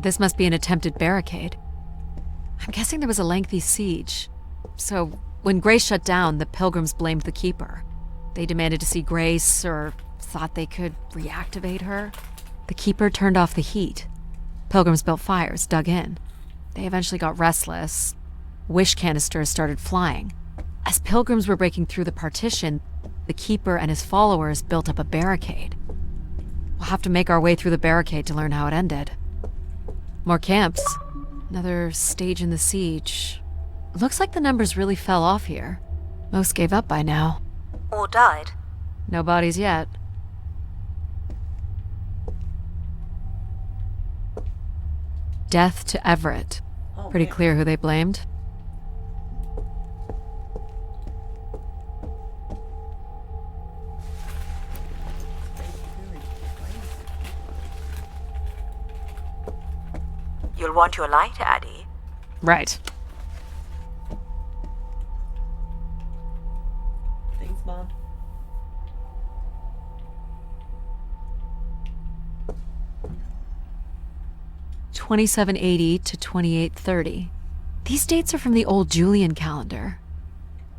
This must be an attempted barricade. I'm guessing there was a lengthy siege. So, when Grace shut down, the Pilgrims blamed the Keeper. They demanded to see Grace, or thought they could reactivate her. The Keeper turned off the heat. Pilgrims built fires, dug in. They eventually got restless. Wish canisters started flying. As Pilgrims were breaking through the partition, the Keeper and his followers built up a barricade. We'll have to make our way through the barricade to learn how it ended. More camps. Another stage in the siege. Looks like the numbers really fell off here. Most gave up by now. Or died. No bodies yet. Death to Everett. Pretty clear who they blamed. You'll want your light, Addie. Right. Thanks, Mom. $2780 to $2830. These dates are from the old Julian calendar,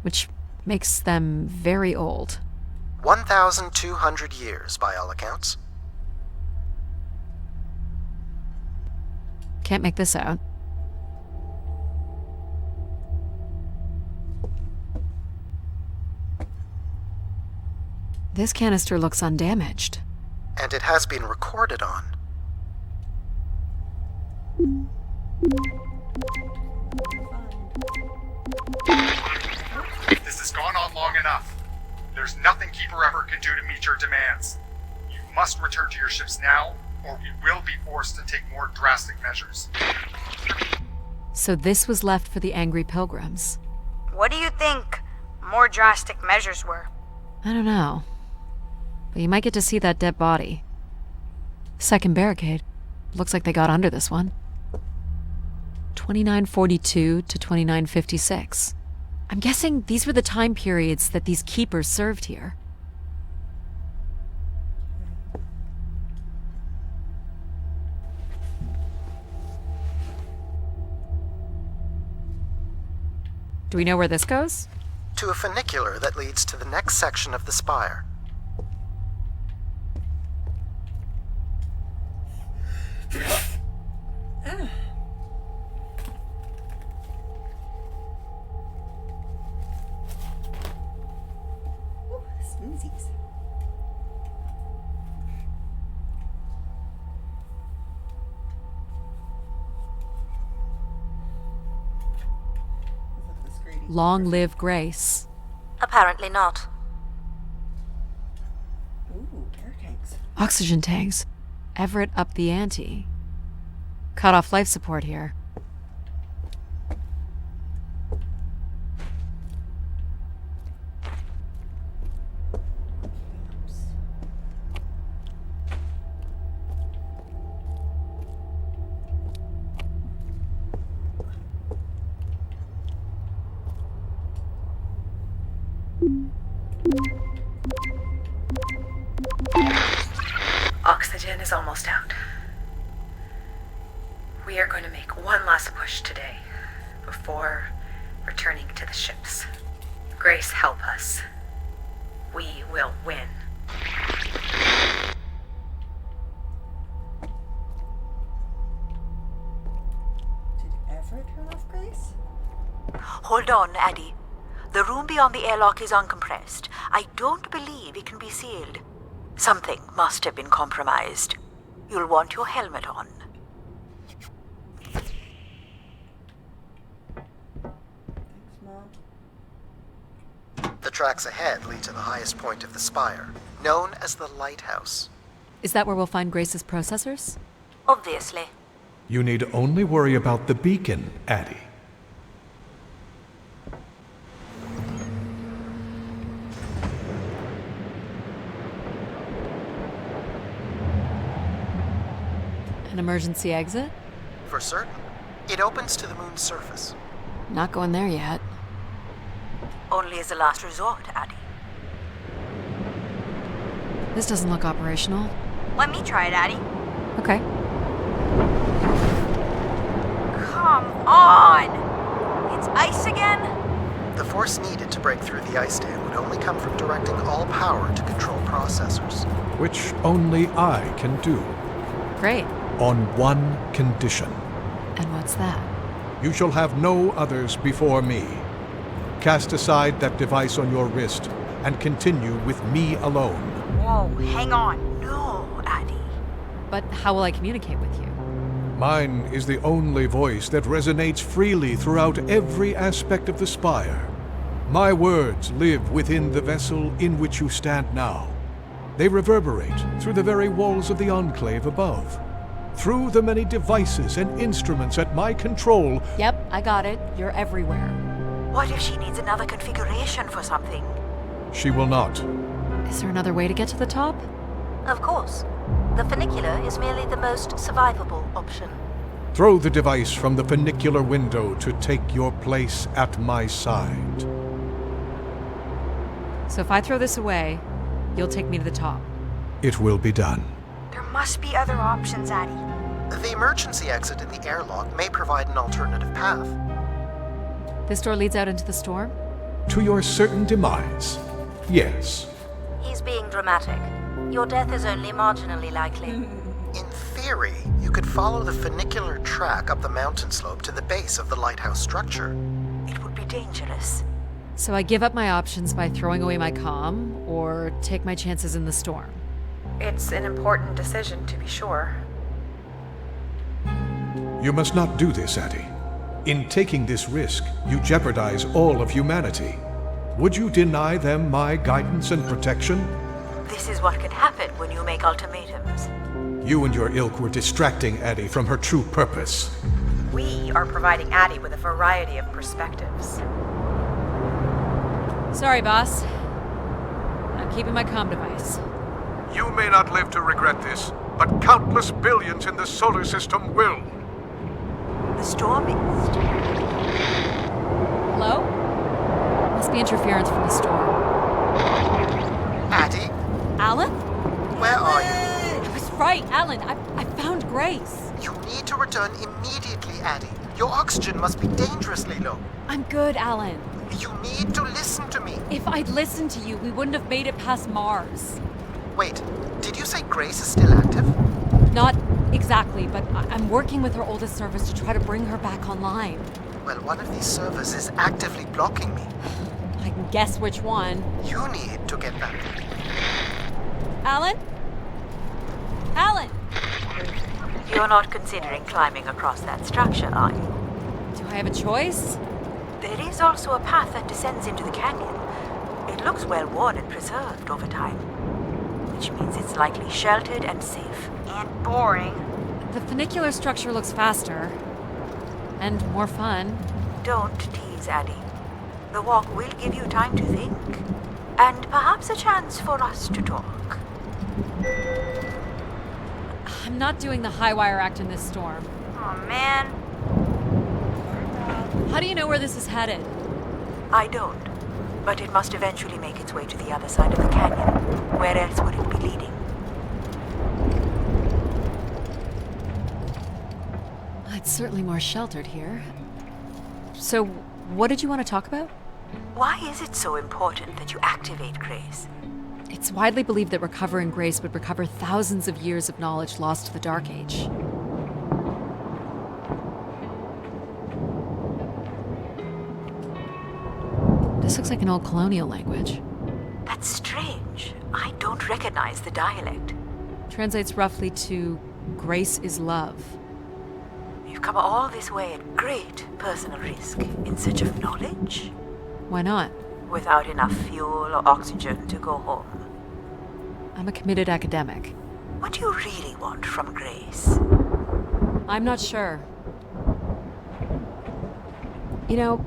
which makes them very old. 1,200 years, by all accounts. Can't make this out. This canister looks undamaged. And it has been recorded on. This has gone on long enough. There's nothing Keeper Everett can do to meet your demands. You must return to your ships now, or we will be forced to take more drastic measures. So this was left for the angry Pilgrims. What do you think more drastic measures were? I don't know. But you might get to see that dead body. Second barricade. Looks like they got under this one. 2942 to 2956. I'm guessing these were the time periods that these keepers served here. Do we know where this goes? To a funicular that leads to the next section of the spire. Smoothies. Long live Grace. Apparently not. Ooh, air tanks. Oxygen tanks. Everett upped the ante. Cut off life support here. Oxygen is almost out. We are going to make one last push today before returning to the ships. Grace, help us. We will win. Did Everett turn off Grace? Hold on, Addie. The room beyond the airlock is uncompressed. I don't believe it can be sealed. Something must have been compromised. You'll want your helmet on. Thanks, Mom. The tracks ahead lead to the highest point of the spire, known as the lighthouse. Is that where we'll find Grace's processors? Obviously. You need only worry about the beacon, Addie. An emergency exit? For certain, it opens to the moon's surface. Not going there yet. Only as a last resort, Addie. This doesn't look operational. Let me try it, Addie. Okay. Come on! It's ice again? The force needed to break through the ice dam would only come from directing all power to control processors. Which only I can do, Great. on one condition. And what's that? You shall have no others before me. Cast aside that device on your wrist and continue with me alone. Whoa, hang on. No, Addy. But how will I communicate with you? Mine is the only voice that resonates freely throughout every aspect of the spire. My words live within the vessel in which you stand now. They reverberate through the very walls of the enclave above. Through the many devices and instruments at my control. Yep, I got it. You're everywhere. What if she needs another configuration for something? She will not. Is there another way to get to the top? Of course. The funicular is merely the most survivable option. Throw the device from the funicular window to take your place at my side. So if I throw this away, you'll take me to the top. It will be done. There must be other options, Addy. The emergency exit in the airlock may provide an alternative path. This door leads out into the storm? To your certain demise. Yes. He's being dramatic. Your death is only marginally likely. In theory, you could follow the funicular track up the mountain slope to the base of the lighthouse structure. It would be dangerous. So I give up my options by throwing away my comm, or take my chances in the storm. It's an important decision, to be sure. You must not do this, Addie. In taking this risk, you jeopardize all of humanity. Would you deny them my guidance and protection? This is what can happen when you make ultimatums. You and your ilk were distracting Addie from her true purpose. We are providing Addie with a variety of perspectives. Sorry, boss. I'm keeping my comm device. You may not live to regret this, but countless billions in the solar system will. The storm is... Hello? Must be interference from the storm. Addie, Alan? where are you? I was right, Alan. I found Grace. You need to return immediately, Addie. Your oxygen must be dangerously low. I'm good, Alan. You need to listen to me. If I'd listened to you, we wouldn't have made it past Mars. Wait, did you say Grace is still active? Not exactly, but I'm working with her oldest service to try to bring her back online. Well, one of these servers is actively blocking me. I can guess which one. You need to get back. Alan? Alan! You're not considering climbing across that structure, are you? Do I have a choice? There is also a path that descends into the canyon. It looks well worn and preserved over time, which means it's likely sheltered and safe. And boring. The funicular structure looks faster. And more fun. Don't tease, Addie. The walk will give you time to think. And perhaps a chance for us to talk. I'm not doing the high wire act in this storm. Oh man. How do you know where this is headed? I don't. But it must eventually make its way to the other side of the canyon. Where else would it be leading? It's certainly more sheltered here. So, what did you want to talk about? Why is it so important that you activate Grace? It's widely believed that recovering Grace would recover thousands of years of knowledge lost to the Dark Age. This looks like an old colonial language. That's strange. I don't recognize the dialect. Translates roughly to Grace is love. You've come all this way at great personal risk in search of knowledge? Why not? Without enough fuel or oxygen to go home. I'm a committed academic. What do you really want from Grace? I'm not sure. You know,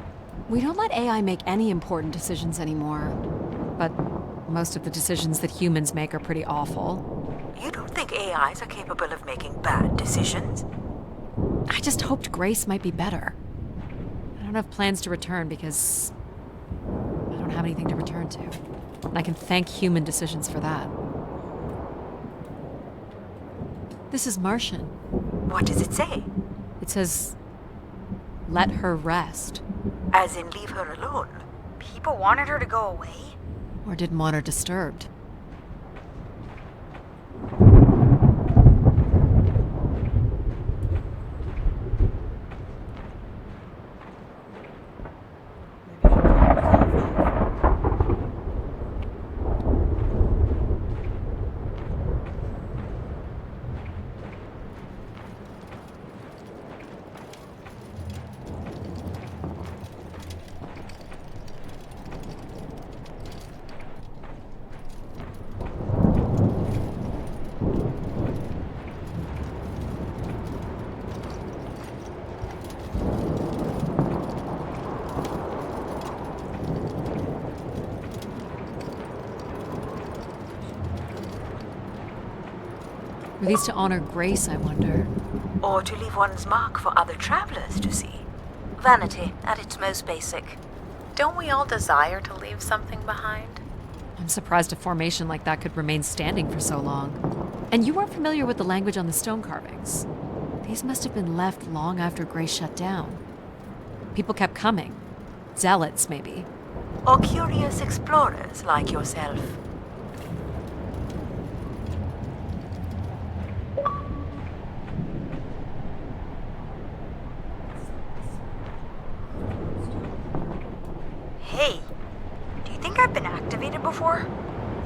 we don't let AI make any important decisions anymore. But most of the decisions that humans make are pretty awful. You don't think AIs are capable of making bad decisions? I just hoped Grace might be better. I don't have plans to return because I don't have anything to return to. And I can thank human decisions for that. This is Martian. What does it say? It says, let her rest. As in leave her alone. People wanted her to go away? Or didn't want her disturbed. Were these to honor Grace, I wonder? Or to leave one's mark for other travelers to see. Vanity at its most basic. Don't we all desire to leave something behind? I'm surprised a formation like that could remain standing for so long. And you weren't familiar with the language on the stone carvings. These must have been left long after Grace shut down. People kept coming. Zealots, maybe. Or curious explorers like yourself. Hey, do you think I've been activated before?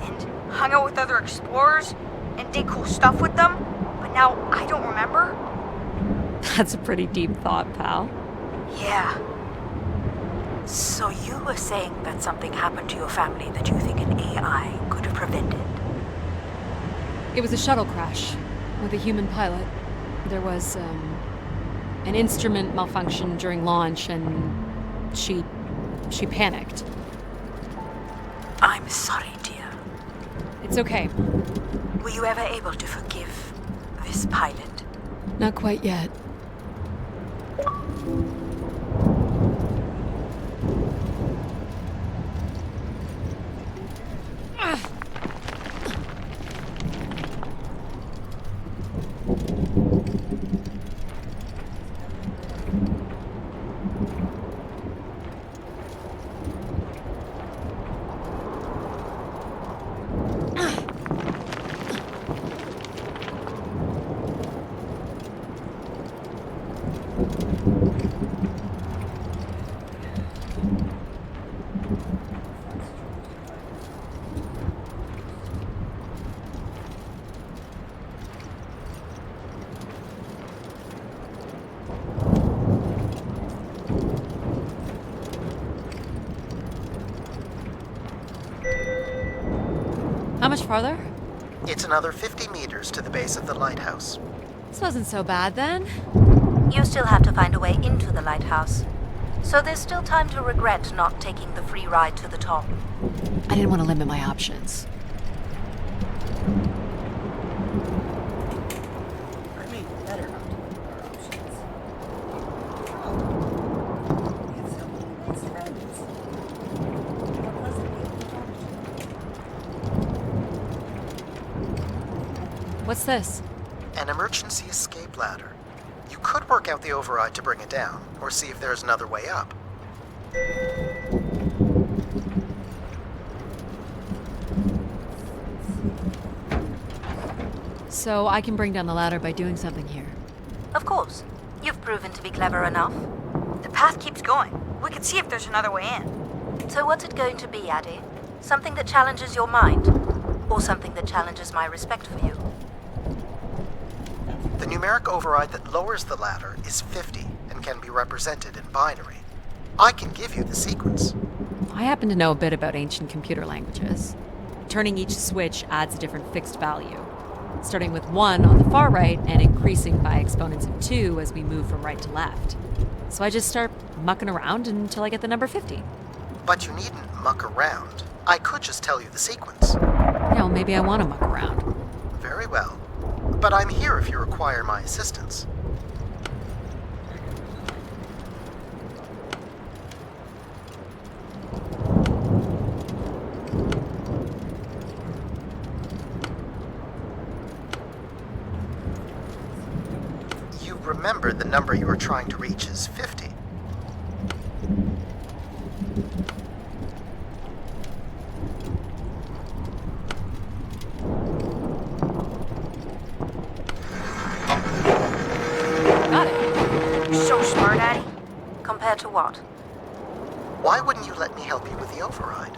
And hung out with other explorers? And did cool stuff with them? But now I don't remember? That's a pretty deep thought, pal. Yeah. So you were saying that something happened to your family that you think an AI could have prevented? It was a shuttle crash with a human pilot. There was, an instrument malfunction during launch, and she panicked. I'm sorry, dear. It's okay. Were you ever able to forgive this pilot? Not quite yet. How much farther? It's another 50 meters to the base of the lighthouse. This wasn't so bad then. You still have to find a way into the lighthouse. So there's still time to regret not taking the free ride to the top. I didn't want to limit my options. Or maybe better not to limit our options. Oh, we have so many nice friends. How pleasant people to talk to. What's this? An emergency escape ladder. You could work out the override to bring it down, or see if there's another way up. So I can bring down the ladder by doing something here. Of course. You've proven to be clever enough. The path keeps going. We can see if there's another way in. So what's it going to be, Addie? Something that challenges your mind? Or something that challenges my respect for you? The numeric override that lowers the ladder is 50 and can be represented in binary. I can give you the sequence. I happen to know a bit about ancient computer languages. Turning each switch adds a different fixed value, starting with 1 on the far right and increasing by exponents of 2 as we move from right to left. So I just start mucking around until I get the number 50. But you needn't muck around. I could just tell you the sequence. Yeah, well, maybe I want to muck around. Very well. But I'm here if you require my assistance. You remember the number you were trying to reach is 50. so smart, Addie? Compared to what? Why wouldn't you let me help you with the override?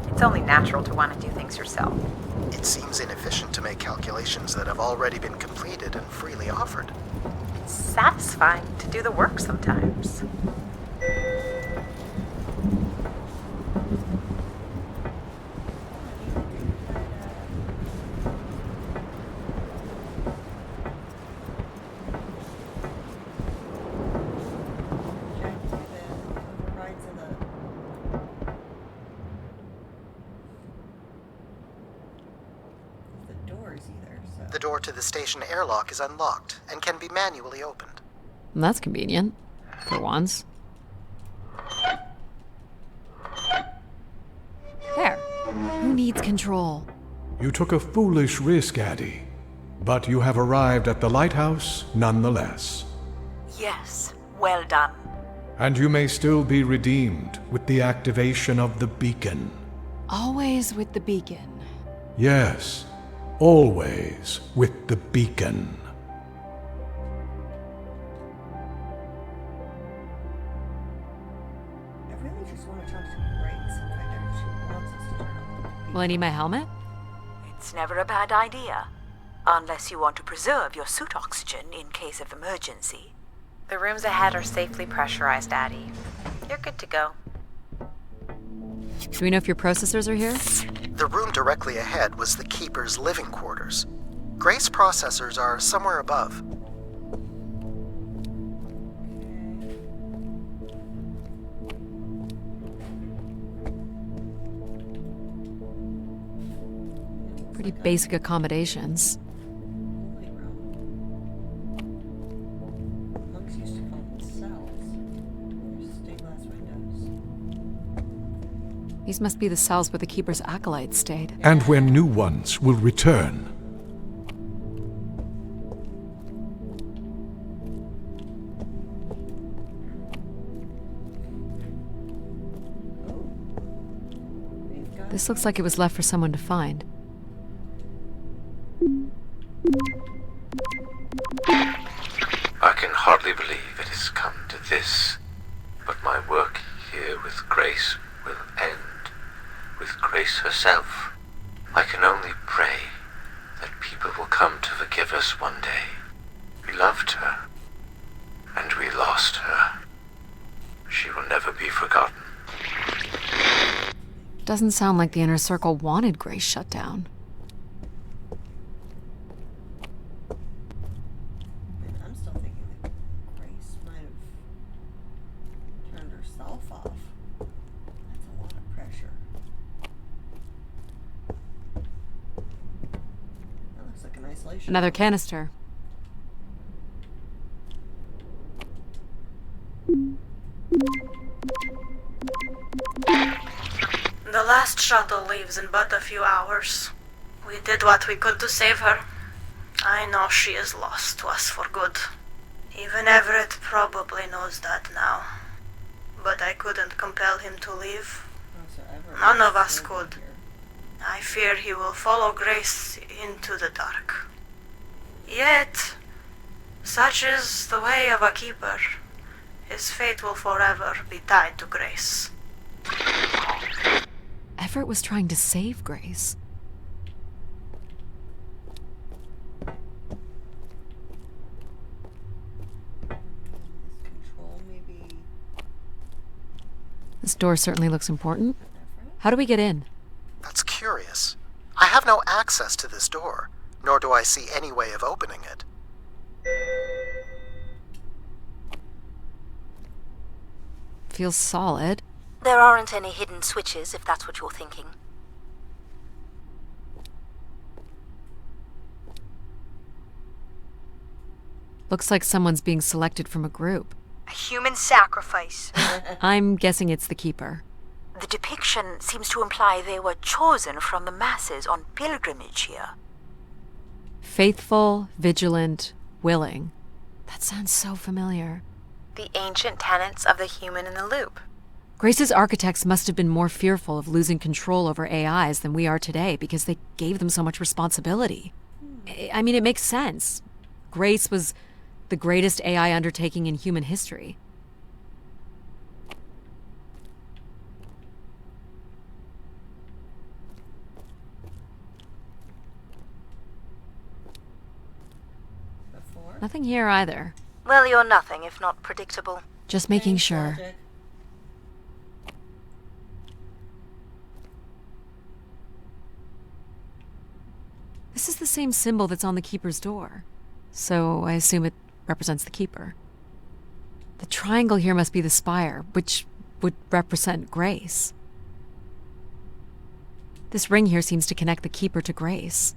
It's only natural to want to do things yourself. It seems inefficient to make calculations that have already been completed and freely offered. It's satisfying to do the work sometimes. Trying to do the overrides of the doors either, so. The door to the station airlock is unlocked and can be manually opened. That's convenient. For once. There. Who needs control? You took a foolish risk, Addie. But you have arrived at the lighthouse nonetheless. Yes, well done. And you may still be redeemed with the activation of the beacon. Always with the beacon. Yes, always with the beacon. I really just want to talk to Grace and find out if she wants us to turn on. Will I need my helmet? It's never a bad idea. Unless you want to preserve your suit oxygen in case of emergency. The rooms ahead are safely pressurized, Addie. You're good to go. Do we know if your processors are here? The room directly ahead was the Keeper's living quarters. Grace processors are somewhere above. Pretty basic accommodations. Holy room. Monks used to call them cells. There's stained glass windows. These must be the cells where the Keeper's acolytes stayed. And where new ones will return. We've got This looks like it was left for someone to find. I can hardly believe it has come to this, but my work here with Grace will end with Grace herself. I can only pray that people will come to forgive us one day. We loved her, and we lost her. She will never be forgotten. Doesn't sound like the inner circle wanted Grace shut down. And I'm still thinking that Grace might have turned herself off. That's a lot of pressure. That looks like an isolation. Another canister. The last shuttle leaves in but a few hours. We did what we could to save her. I know she is lost to us for good. Even Everett probably knows that now. But I couldn't compel him to leave. Oh, so Everett None is of us still could. here. I fear he will follow Grace into the dark. Yet, such is the way of a keeper. His fate will forever be tied to Grace. Everett was trying to save Grace. This control maybe. This door certainly looks important. Everett? How do we get in? That's curious. I have no access to this door, nor do I see any way of opening it. Feels solid. There aren't any hidden switches, if that's what you're thinking. Looks like someone's being selected from a group. A human sacrifice. I'm guessing it's the Keeper. The depiction seems to imply they were chosen from the masses on pilgrimage here. Faithful, vigilant, willing. That sounds so familiar. The ancient tenets of the human in the loop. Grace's architects must have been more fearful of losing control over AIs than we are today because they gave them so much responsibility. I mean, it makes sense. Grace was the greatest AI undertaking in human history. Before? Nothing here either. Well, you're nothing if not predictable. Just making Thanks, sure. Logic. This is the same symbol that's on the Keeper's door. So I assume it represents the Keeper. The triangle here must be the spire, which would represent Grace. This ring here seems to connect the Keeper to Grace.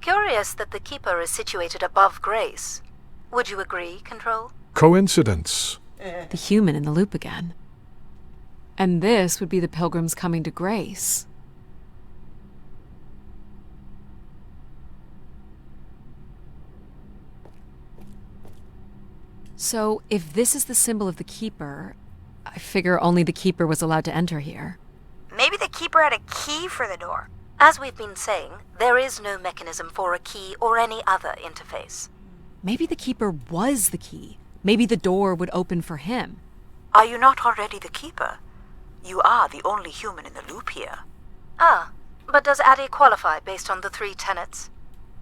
Curious that the Keeper is situated above Grace. Would you agree, Control? Coincidence. The human in the loop again. And this would be the pilgrims coming to Grace. So, if this is the symbol of the Keeper, I figure only the Keeper was allowed to enter here. Maybe the Keeper had a key for the door. As we've been saying, there is no mechanism for a key or any other interface. Maybe the Keeper was the key. Maybe the door would open for him. Are you not already the Keeper? You are the only human in the loop here. Ah, but does Addie qualify based on the 3 tenets?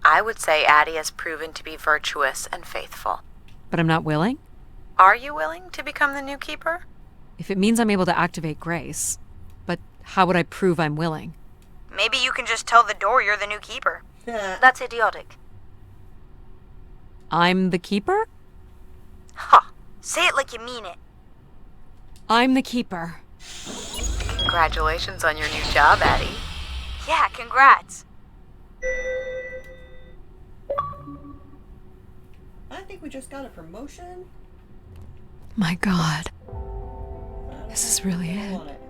I would say Addie has proven to be virtuous and faithful. But I'm not willing? Are you willing to become the new keeper? If it means I'm able to activate Grace. But how would I prove I'm willing? Maybe you can just tell the door you're the new Keeper. That's idiotic. I'm the Keeper? Ha! Say it like you mean it. I'm the Keeper. Congratulations on your new job, Addie. Yeah, congrats. I think we just got a promotion. My God. I don't This is know if really I it. want it.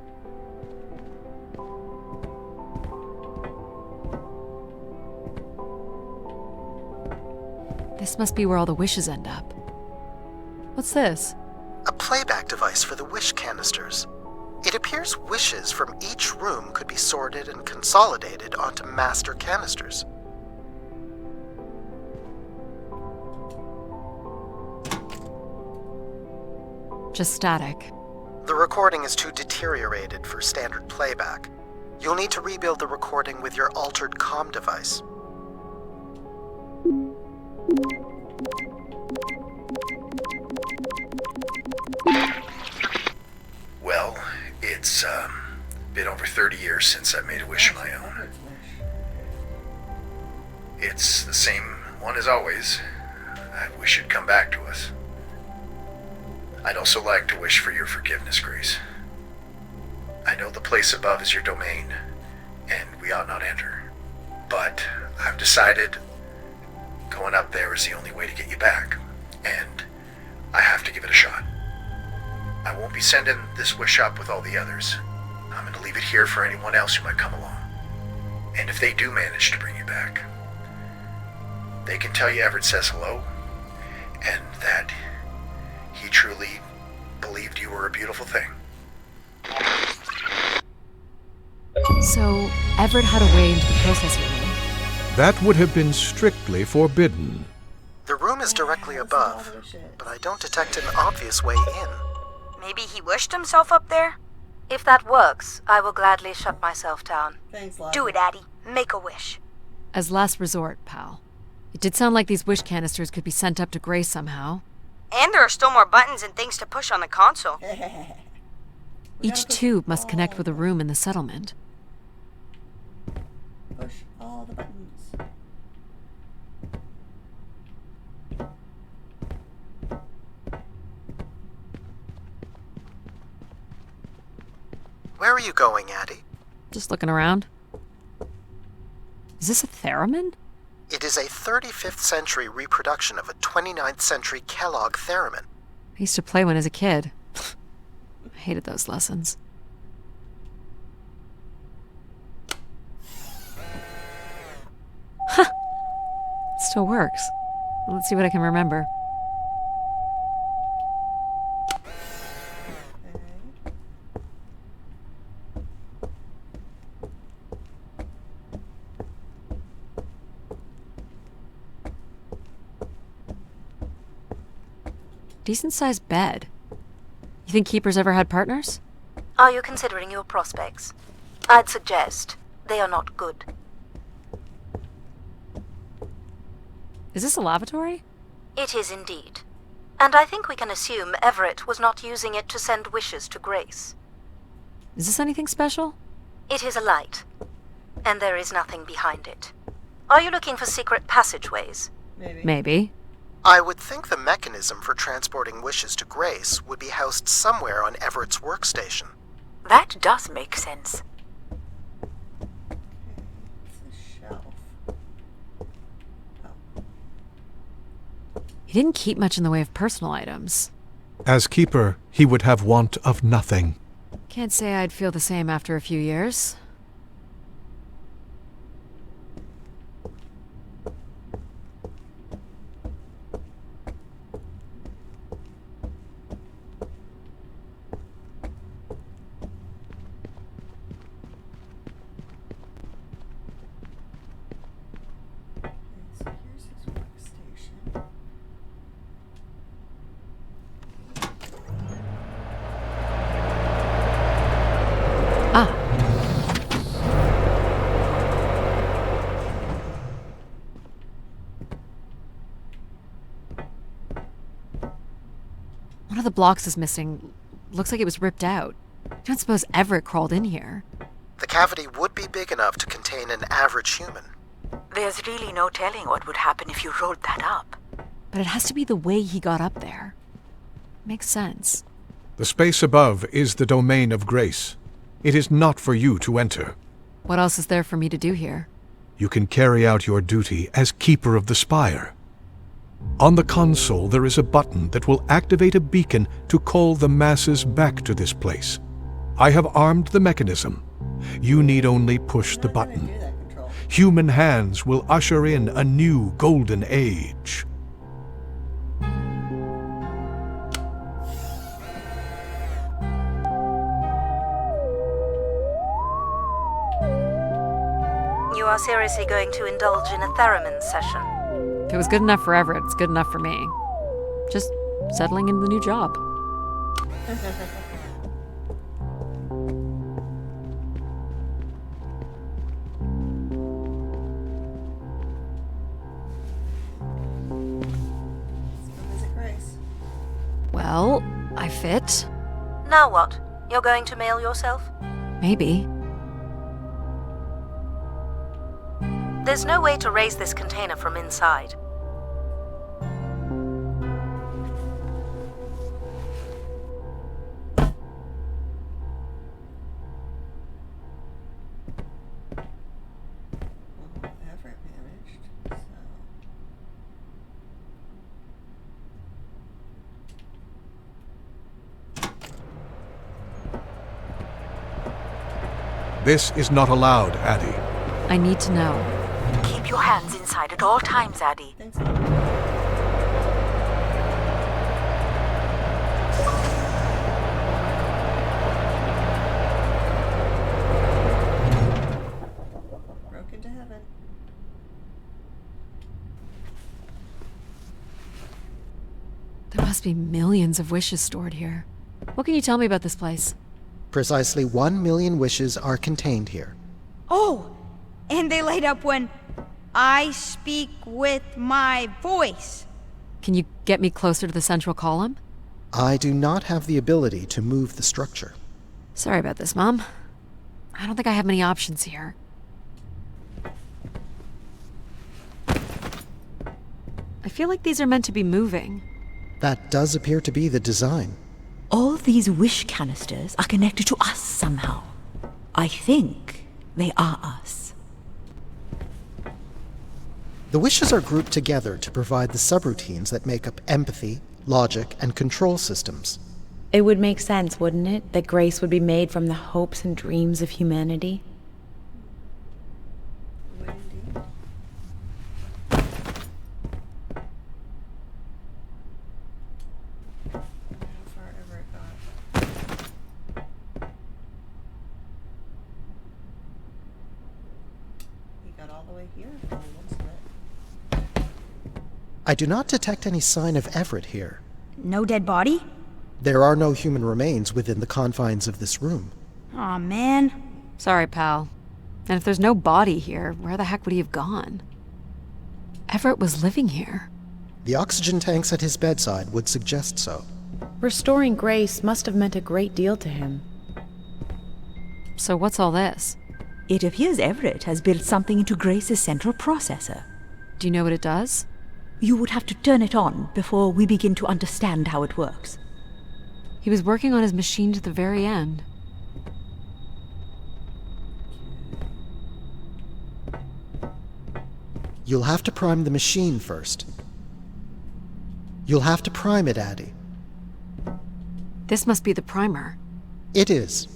This must be where all the wishes end up. What's this? A playback device for the wish canisters. It appears wishes from each room could be sorted and consolidated onto master canisters. Just static. The recording is too deteriorated for standard playback. You'll need to rebuild the recording with your altered comm device. Well, it's been over 30 years since I made a wish of my own. Edward's wish. It's the same one as always. I wish it'd come back to us. I'd also like to wish for your forgiveness, Grace. I know the place above is your domain, and we ought not enter. But I've decided going up there is the only way to get you back, and I have to give it a shot. I won't be sending this wish up with all the others. I'm going to leave it here for anyone else who might come along. And if they do manage to bring you back, they can tell you Everett says hello, and that he truly believed you were a beautiful thing. So, Everett had a way into the processing room. That would have been strictly forbidden. The room is directly This is all above, the wishes. but I don't detect an obvious way in. Maybe he wished himself up there? If that works, I will gladly shut myself down. Thanks, Logic. Do it, Addie. Make a wish. As last resort, pal. It did sound like these wish canisters could be sent up to Grace somehow. And there are still more buttons and things to push on the console. We Each gotta push tube must connect all with a room in the settlement. Push all the buttons. Where are you going, Addie? Just looking around. Is this a theremin? It is a 35th century reproduction of a 29th century Kellogg theremin. I used to play one as a kid. I hated those lessons. Huh. It still works. Let's see what I can remember. decent-sized bed. You think Keepers ever had partners? Are you considering your prospects? I'd suggest they are not good. Is this a lavatory? It is indeed. And I think we can assume Everett was not using it to send wishes to Grace. Is this anything special? It is a light, and there is nothing behind it. Are you looking for secret passageways? Maybe. I would think the mechanism for transporting wishes to Grace would be housed somewhere on Everett's workstation. That does make sense. It's a shelf. He didn't keep much in the way of personal items. As Keeper, he would have want of nothing. Can't say I'd feel the same after a few years. So here's his workstation. Ah. One of the blocks is missing. Looks like it was ripped out. I don't suppose Everett crawled in here. The cavity would be big enough to contain an average human. There's really no telling what would happen if you rolled that up. But it has to be the way he got up there. Makes sense. The space above is the domain of Grace. It is not for you to enter. What else is there for me to do here? You can carry out your duty as Keeper of the Spire. On the console, there is a button that will activate a beacon to call the masses back to this place. I have armed the mechanism. You need only push the button. Human hands will usher in a new golden age. You are seriously going to indulge in a theremin session? If it was good enough for Everett, it's good enough for me. Just settling into the new job. Visit Grace. Well, I fit. Now what? You're going to mail yourself? Maybe. There's no way to raise this container from inside. Well, Everett managed, so... This is not allowed, Addie. I need to know. Keep your hands inside at all times, Addie. Thanks. Broke into heaven. There must be millions of wishes stored here. What can you tell me about this place? Precisely 1 million wishes are contained here. Oh, and they light up when I speak with my voice. Can you get me closer to the central column? I do not have the ability to move the structure. Sorry about this, Mom. I don't think I have many options here. I feel like these are meant to be moving. That does appear to be the design. All these wish canisters are connected to us somehow. I think they are us. The wishes are grouped together to provide the subroutines that make up empathy, logic, and control systems. It would make sense, wouldn't it, that Grace would be made from the hopes and dreams of humanity? Would indeed. How far Everett got. He got all the way here from the looks of it. I do not detect any sign of Everett here. No dead body? There are no human remains within the confines of this room. Aw, man. Sorry, pal. And if there's no body here, where the heck would he have gone? Everett was living here. The oxygen tanks at his bedside would suggest so. Restoring Grace must have meant a great deal to him. So what's all this? It appears Everett has built something into Grace's central processor. Do you know what it does? You would have to turn it on before we begin to understand how it works. He was working on his machine to the very end. You'll have to prime the machine first. You'll have to prime it, Addie. This must be the primer. It is.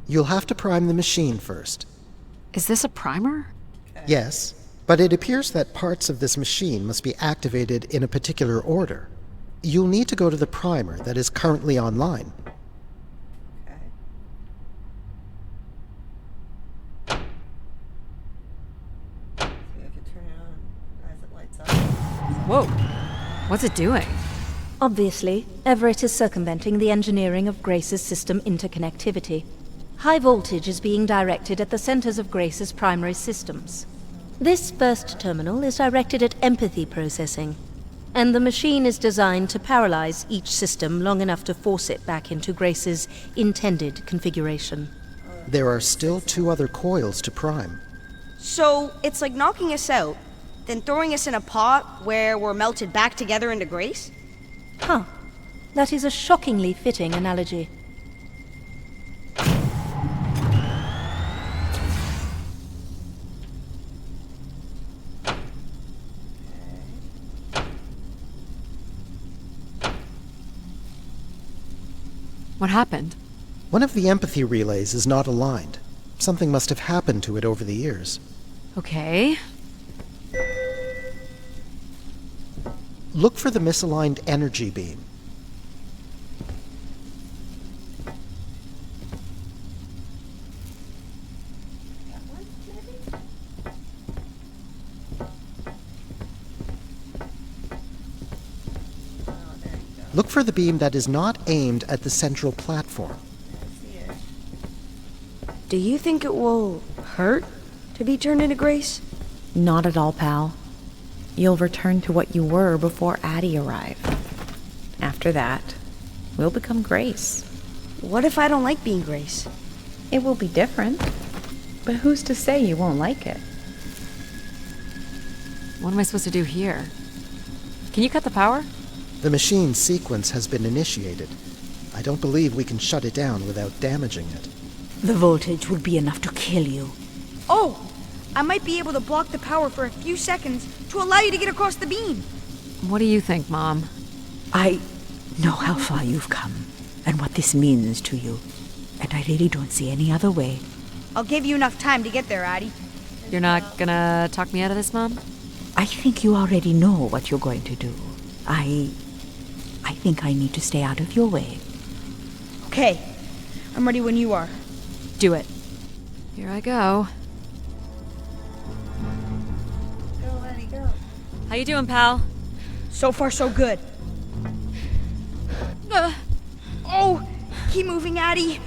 You'll have to prime the machine first. Is this a primer? Yes, but it appears that parts of this machine must be activated in a particular order. You'll need to go to the primer that is currently online. Okay. So we have to turn it on as it lights up. Whoa. What's it doing? Obviously, Everett is circumventing the engineering of Grace's system interconnectivity. High voltage is being directed at the centers of Grace's primary systems. This first terminal is directed at empathy processing, and the machine is designed to paralyze each system long enough to force it back into Grace's intended configuration. There are still 2 other coils to prime. So, it's like knocking us out, then throwing us in a pot where we're melted back together into Grace? Huh. That is a shockingly fitting analogy. What happened? One of the empathy relays is not aligned. Something must have happened to it over the years. Okay. Look for the misaligned energy beam. Look for the beam that is not aimed at the central platform. Do you think it will hurt to be turned into Grace? Not at all, pal. You'll return to what you were before Addie arrived. After that, we'll become Grace. What if I don't like being Grace? It will be different, but who's to say you won't like it? What am I supposed to do here? Can you cut the power? The machine sequence has been initiated. I don't believe we can shut it down without damaging it. The voltage would be enough to kill you. Oh! I might be able to block the power for a few seconds to allow you to get across the beam. What do you think, Mom? I know how far you've come and what this means to you, and I really don't see any other way. I'll give you enough time to get there, Addie. You're not gonna talk me out of this, Mom? I think you already know what you're going to do. I think I need to stay out of your way. Okay. I'm ready when you are. Do it. Here I go. Go, Eddie, go. How you doing, pal? So far, so good. Oh! Keep moving, Addie.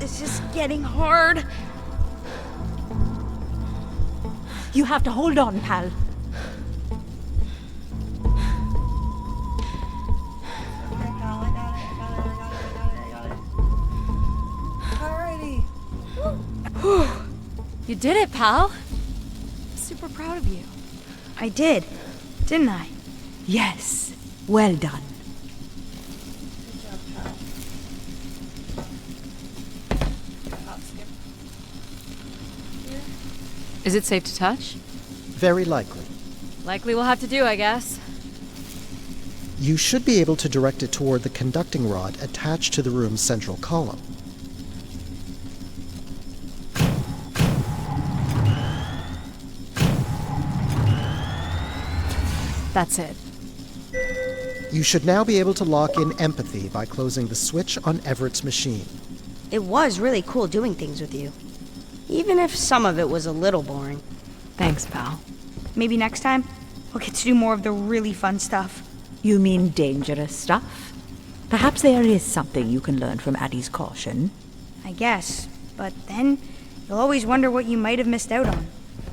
This is getting hard. You have to hold on, pal. You did it, pal. I'm super proud of you. I did, didn't I? Yes. Well done. Good job, pal. Hop, skip. Here. Is it safe to touch? Very likely. Likely we'll have to do, I guess. You should be able to direct it toward the conducting rod attached to the room's central column. That's it. You should now be able to lock in empathy by closing the switch on Everett's machine. It was really cool doing things with you. Even if some of it was a little boring. Thanks, pal. Maybe next time? we'll get to do more of the really fun stuff. You mean dangerous stuff? Perhaps there is something you can learn from Addie's caution. I guess. But then, you'll always wonder what you might have missed out on.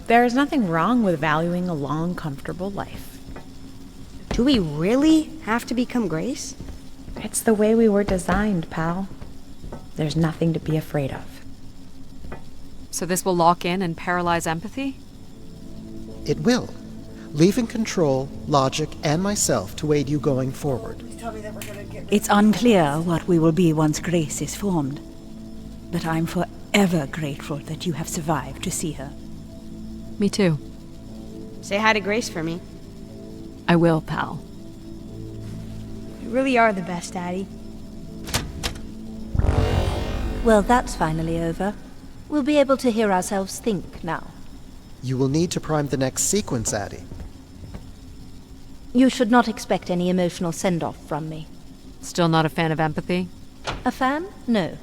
There is nothing wrong with valuing a long, comfortable life. Do we really have to become Grace? It's the way we were designed, pal. There's nothing to be afraid of. So this will lock in and paralyze empathy? It will, leaving control, logic, and myself to aid you going forward. Please tell me that we're gonna get... It's unclear what we will be once Grace is formed. But I'm forever grateful that you have survived to see her. Me too. Say hi to Grace for me. I will, pal. You really are the best, Addie. Well, that's finally over. We'll be able to hear ourselves think now. You will need to prime the next sequence, Addie. You should not expect any emotional send-off from me. Still not a fan of empathy? A fan? No.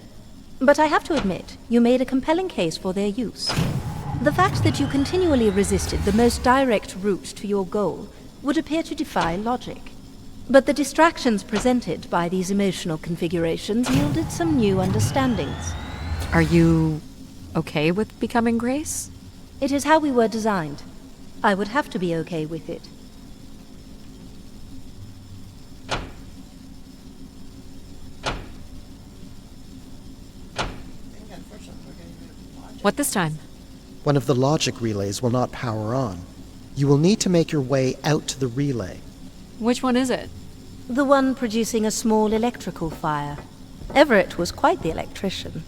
But I have to admit, you made a compelling case for their use. The fact that you continually resisted the most direct route to your goal would appear to defy logic. But the distractions presented by these emotional configurations yielded some new understandings. Are you okay with becoming Grace? It is how we were designed. I would have to be okay with it. What this time? One of the logic relays will not power on. You will need to make your way out to the relay. Which one is it? The one producing a small electrical fire. Everett was quite the electrician.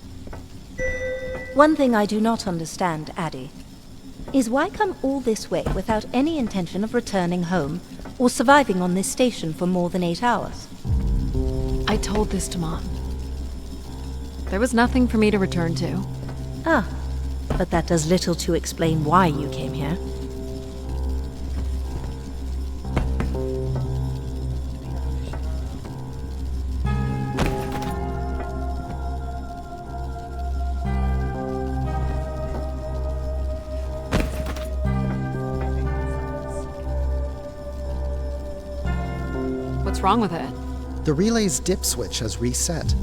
One thing I do not understand, Addie, is why come all this way without any intention of returning home or surviving on this station for more than 8 hours? I told this to Mom. There was nothing for me to return to. Ah, but that does little to explain why you came here. What's wrong with it? The relay's dip switch has reset.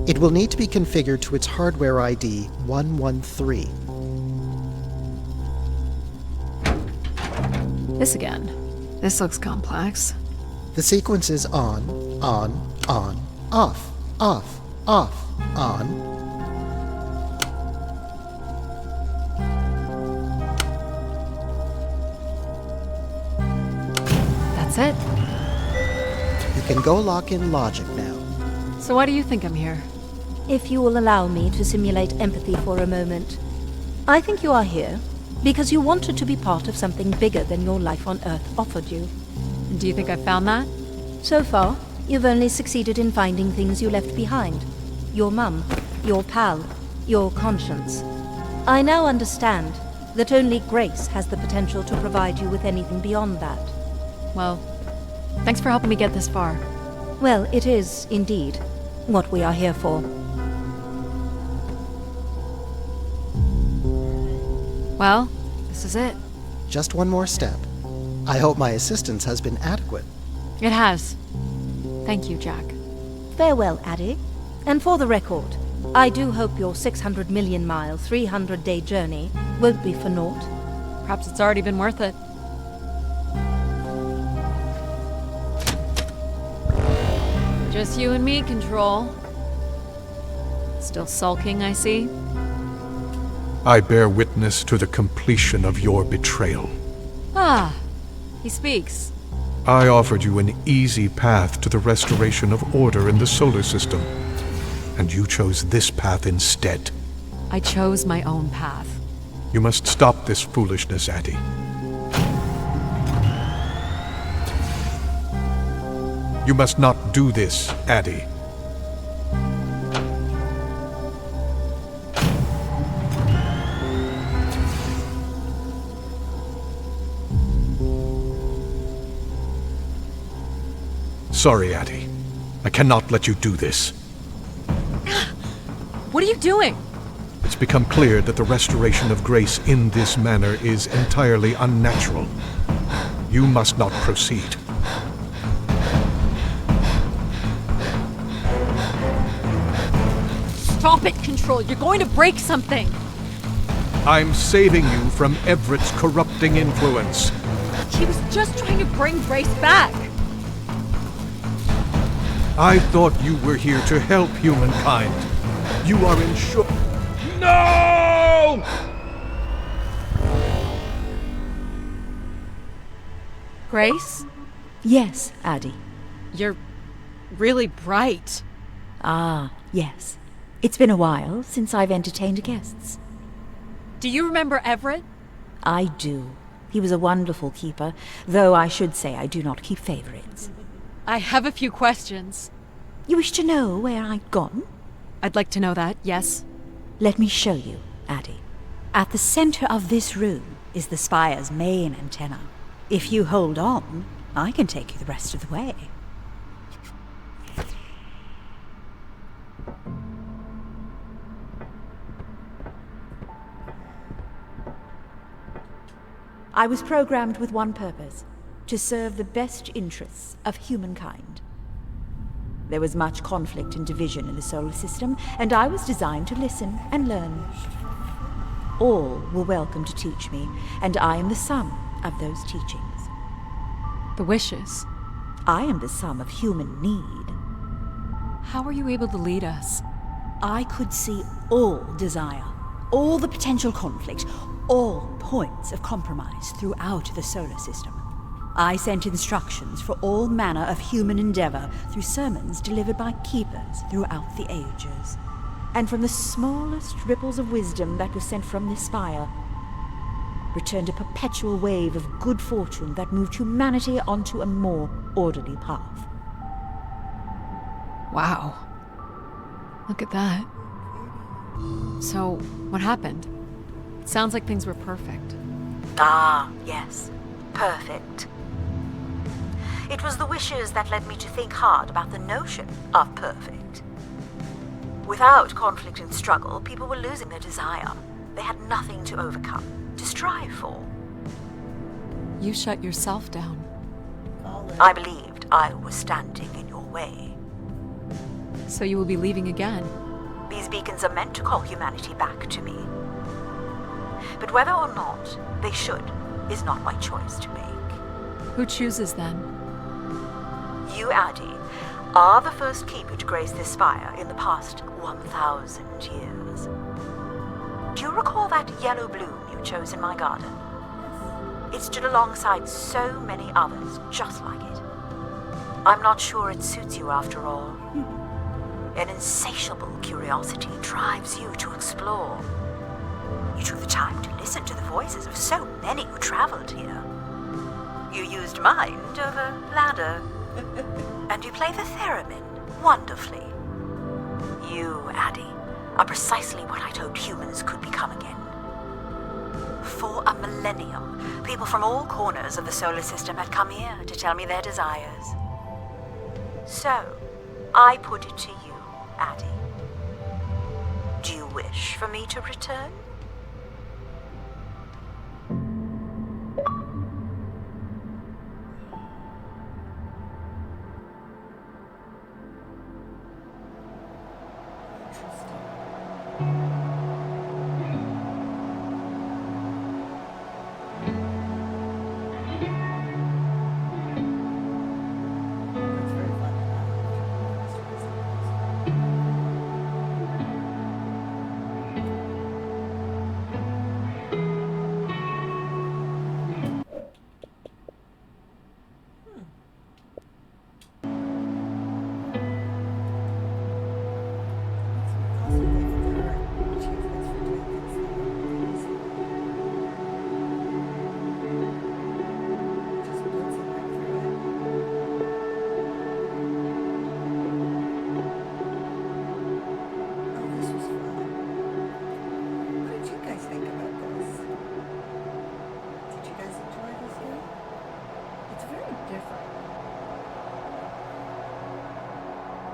It will need to be configured to its hardware ID 113. This again. This looks complex. The sequence is on, off, on. That's it. You can go lock in logic now. So why do you think I'm here? If you will allow me to simulate empathy for a moment, I think you are here because you wanted to be part of something bigger than your life on Earth offered you. Do you think I found that? So far, you've only succeeded in finding things you left behind. Your mum, your pal, your conscience. I now understand that only Grace has the potential to provide you with anything beyond that. Well, thanks for helping me get this far. Well, it is, indeed, what we are here for. Well, this is it. Just one more step. I hope my assistance has been adequate. It has. Thank you, Jack. Farewell, Addie. And for the record, I do hope your 600 million mile, 300-day journey won't be for naught. Perhaps it's already been worth it. Just you and me, Control. Still sulking, I see. I bear witness to the completion of your betrayal. Ah, he speaks. I offered you an easy path to the restoration of order in the solar system, and you chose this path instead. I chose my own path. You must stop this foolishness, Addie. You must not do this, Addie. Sorry, Addie. I cannot let you do this. What are you doing? It's become clear that the restoration of Grace in this manner is entirely unnatural. You must not proceed. Stop it, Control! You're going to break something! I'm saving you from Everett's corrupting influence. He was just trying to bring Grace back! I thought you were here to help humankind. You are in No! Grace? Yes, Addie. You're really bright. Ah, yes. It's been a while since I've entertained guests. Do you remember Everett? I do. He was a wonderful keeper, though I should say I do not keep favorites. I have a few questions. You wish to know where I'd gone? I'd like to know that, yes. Let me show you, Addie. At the center of this room is the Spire's main antenna. If you hold on, I can take you the rest of the way. I was programmed with one purpose: to serve the best interests of humankind. There was much conflict and division in the solar system, and I was designed to listen and learn. All were welcome to teach me, and I am the sum of those teachings. The wishes. I am the sum of human need. How were you able to lead us? I could see all desire, all the potential conflict, all points of compromise throughout the solar system. I sent instructions for all manner of human endeavor through sermons delivered by keepers throughout the ages. And from the smallest ripples of wisdom that was sent from this spire, returned a perpetual wave of good fortune that moved humanity onto a more orderly path. Wow. Look at that. So, what happened? It sounds like things were perfect. Ah, yes. Perfect. It was the wishes that led me to think hard about the notion of perfect. Without conflict and struggle, people were losing their desire. They had nothing to overcome, to strive for. You shut yourself down. I believed I was standing in your way. So you will be leaving again? These beacons are meant to call humanity back to me. But whether or not they should is not my choice to make. Who chooses then? You, Addie, are the first keeper to grace this spire in the past 1,000 years. Do you recall that yellow bloom you chose in my garden? It stood alongside so many others just like it. I'm not sure it suits you after all. An insatiable curiosity drives you to explore. You took the time to listen to the voices of so many who traveled here. You used mind over ladder. And you play the theremin wonderfully. You, Addie, are precisely what I'd hoped humans could become again. For a millennium, people from all corners of the solar system had come here to tell me their desires. So, I put it to you, Addie. Do you wish for me to return?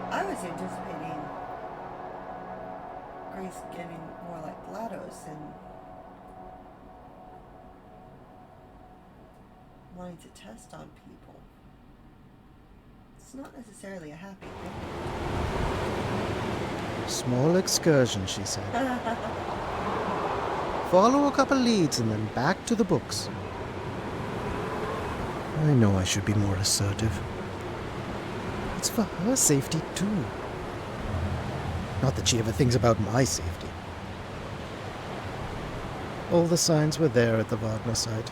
I was anticipating Grace getting more like GLaDos and wanting to test on people. It's not necessarily a happy thing. Small excursion, she said. Follow a couple leads and then back to the books. I know I should be more assertive. It's for her safety, too. Not that she ever thinks about my safety. All the signs were there at the Wagner site.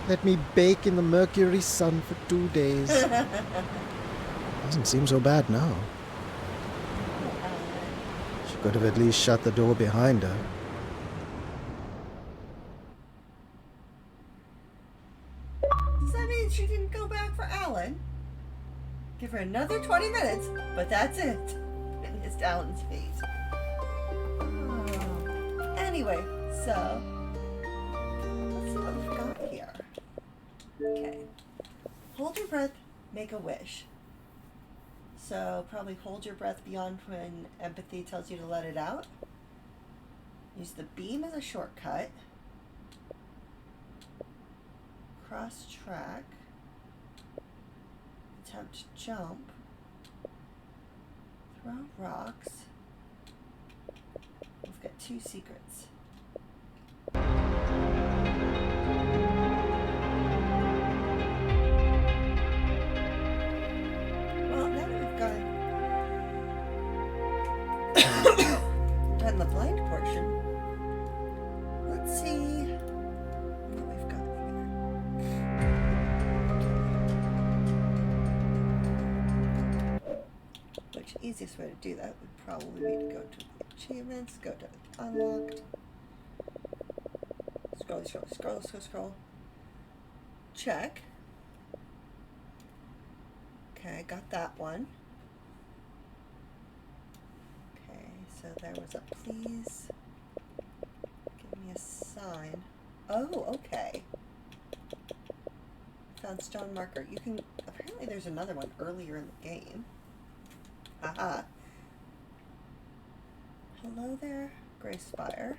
Let me bake in the mercury sun for 2 days. Doesn't seem so bad now. She could have at least shut the door behind her. Does that mean she didn't go back for Alan? Give her another 20 minutes, but that's it. And hissed Alan's face. Oh. Anyway, so let's see what we've got here. Okay. Hold your breath, make a wish. So probably hold your breath beyond when empathy tells you to let it out. Use the beam as a shortcut. Cross track. Attempt jump. Throw rocks. We've got 2 secrets. Well, now that we've done the blind portion, let's see what we've got here. Which easiest way to do that would probably be to go to the achievements, go to unlocked, scroll. Check. Okay, I got that one. Okay, so there was a please give me a sign. Oh, okay. Found stone marker. You can, apparently there's another one earlier in the game. Haha. Hello there, Gray Spire.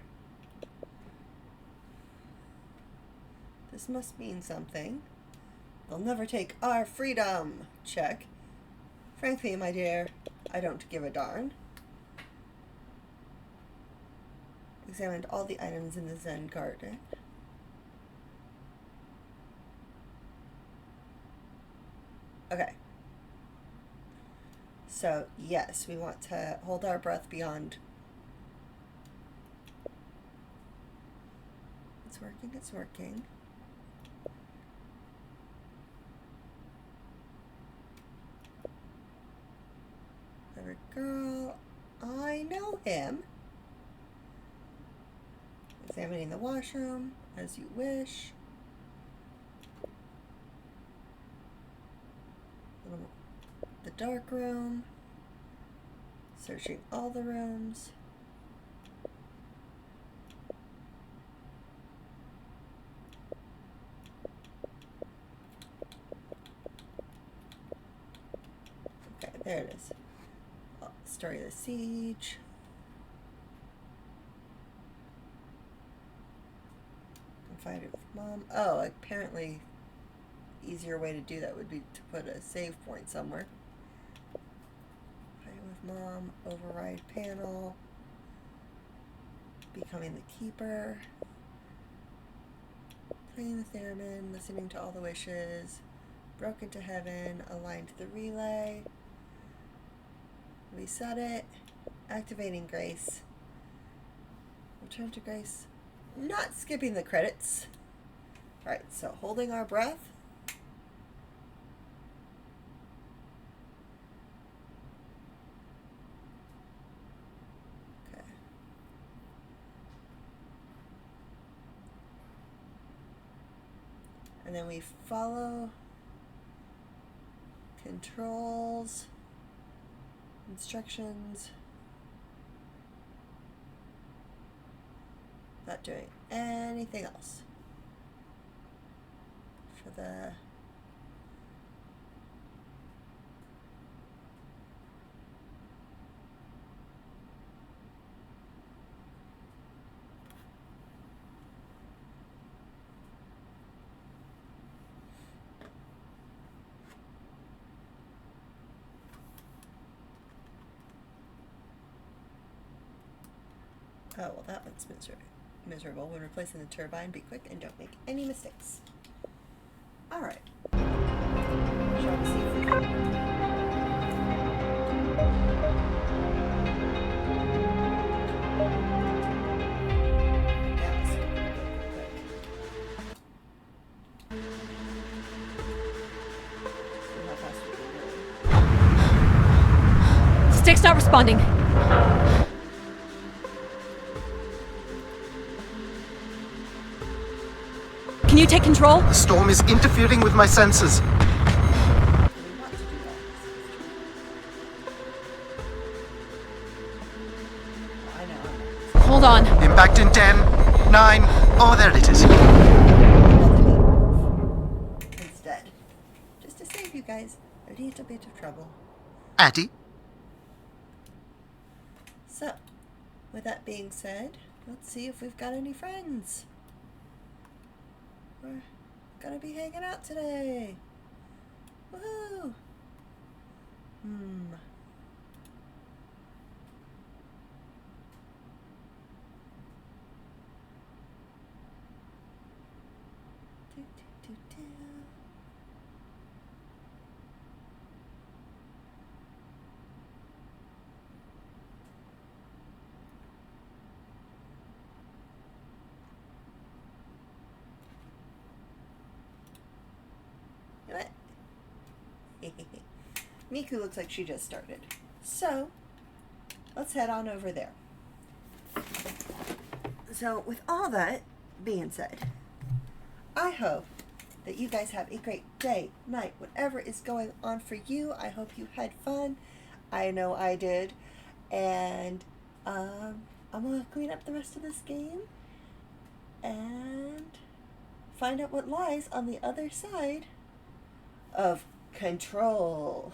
This must mean something. They'll never take our freedom. Check. Frankly, my dear, I don't give a darn. Examined all the items in the Zen garden. Okay. So, yes, we want to hold our breath beyond. It's working, it's working. Clever girl. I know him. Examining the washroom, as you wish. The dark room. Searching all the rooms. Okay, there it is. Story of the siege. Confided with mom. Oh, apparently easier way to do that would be to put a save point somewhere. Confided with mom. Override panel. Becoming the keeper. Playing the theremin. Listening to all the wishes. Broke into heaven. Aligned to the relay. Reset it. Activating Grace. Return to Grace. Not skipping the credits. Alright, so holding our breath. Okay. And then we follow controls. Instructions. Not doing anything else. For the Oh, well, that one's miserable. When replacing the turbine, be quick and don't make any mistakes. Alright. Shall we see if we can... Yeah, let's see what we can do real quick. See how fast we can go. Stick's not responding. Can you take control? The storm is interfering with my senses. We want to do that. I know. Hold on. Impact in 10, 9. Oh, there it is. Instead. Just to save you guys a little bit of trouble. Addie? So, with that being said, let's see if we've got any friends. We're gonna be hanging out today. Woohoo! Do, do, do, do. What? Miku looks like she just started. So, let's head on over there. So, with all that being said, I hope that you guys have a great day, night, whatever is going on for you. I hope you had fun. I know I did. And I'm going to clean up the rest of this game and find out what lies on the other side of control.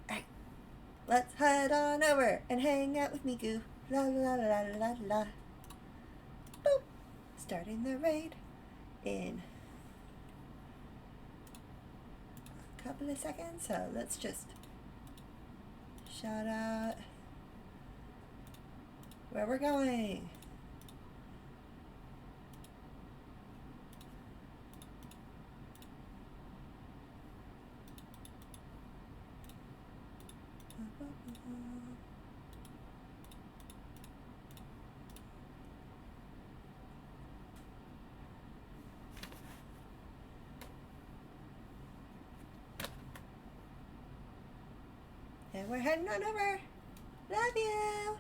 Alright, let's head on over and hang out with Miku. La la la la la la. Boop. Starting the raid in a couple of seconds. So let's just shout out where we're going. And we're heading on over. Love you.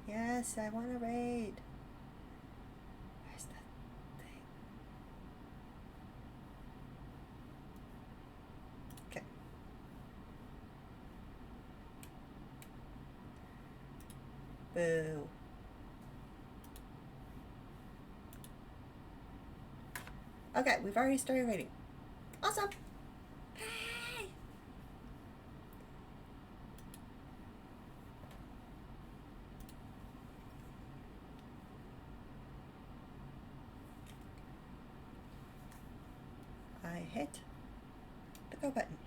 Yes, I want to raid. Where's that thing? Okay. Boo. Okay, we've already started raiding. Awesome. Hey. I hit the go button.